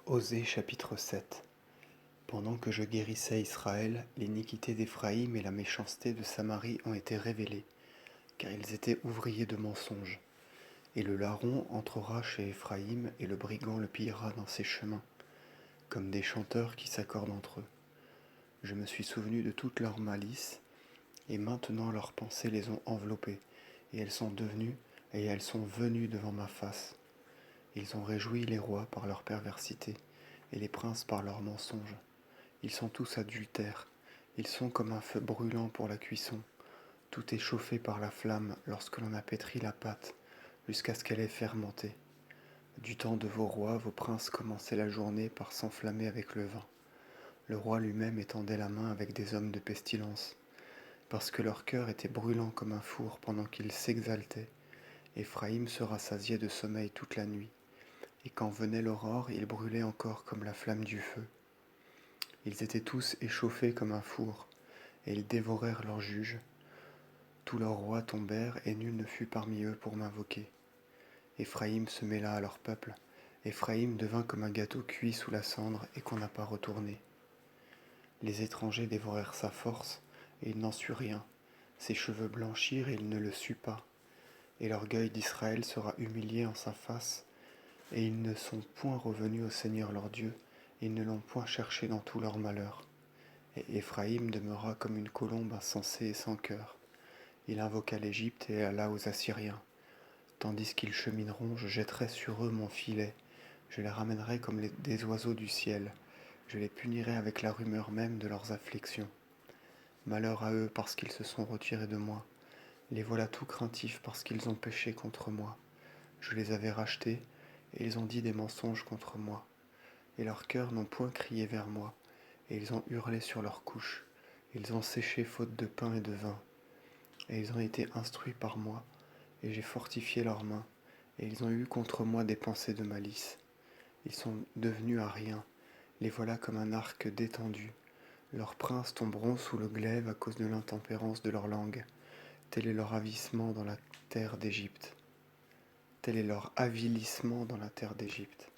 Osée chapitre 7. Pendant que je guérissais Israël, l'iniquité d'Éphraïm et la méchanceté de Samarie ont été révélées, car ils étaient ouvriers de mensonges. Et le larron entrera chez Éphraïm, et le brigand le pillera dans ses chemins, comme des chanteurs qui s'accordent entre eux. Je me suis souvenu de toute leur malice, et maintenant leurs pensées les ont enveloppées, et elles sont venues devant ma face. Ils ont réjoui les rois par leur perversité, et les princes par leurs mensonges. Ils sont tous adultères, ils sont comme un feu brûlant pour la cuisson. Tout est chauffé par la flamme lorsque l'on a pétri la pâte, jusqu'à ce qu'elle ait fermenté. Du temps de vos rois, vos princes commençaient la journée par s'enflammer avec le vin. Le roi lui-même étendait la main avec des hommes de pestilence, parce que leur cœur était brûlant comme un four pendant qu'ils s'exaltaient. Éphraïm se rassasiait de sommeil toute la nuit, et quand venait l'aurore, il brûlait encore comme la flamme du feu. Ils étaient tous échauffés comme un four, et ils dévorèrent leurs juges. Tous leurs rois tombèrent, et nul ne fut parmi eux pour m'invoquer. Éphraïm se mêla à leur peuple. Éphraïm devint comme un gâteau cuit sous la cendre et qu'on n'a pas retourné. Les étrangers dévorèrent sa force, et il n'en sut rien. Ses cheveux blanchirent, et il ne le sut pas. Et l'orgueil d'Israël sera humilié en sa face, et ils ne sont point revenus au Seigneur leur Dieu, et ils ne l'ont point cherché dans tout leur malheur. Et Éphraïm demeura comme une colombe insensée et sans cœur. Il invoqua l'Égypte et alla aux Assyriens. Tandis qu'ils chemineront, je jetterai sur eux mon filet. Je les ramènerai comme des oiseaux du ciel. Je les punirai avec la rumeur même de leurs afflictions. Malheur à eux parce qu'ils se sont retirés de moi. Les voilà tout craintifs parce qu'ils ont péché contre moi. Je les avais rachetés, et ils ont dit des mensonges contre moi. Et leurs cœurs n'ont point crié vers moi, et ils ont hurlé sur leurs couches. Ils ont séché faute de pain et de vin. Et ils ont été instruits par moi, et j'ai fortifié leurs mains, et ils ont eu contre moi des pensées de malice. Ils sont devenus à rien, les voilà comme un arc détendu. Leurs princes tomberont sous le glaive à cause de l'intempérance de leur langue. Tel est leur avilissement dans la terre d'Égypte. Tel est leur avilissement dans la terre d'Égypte.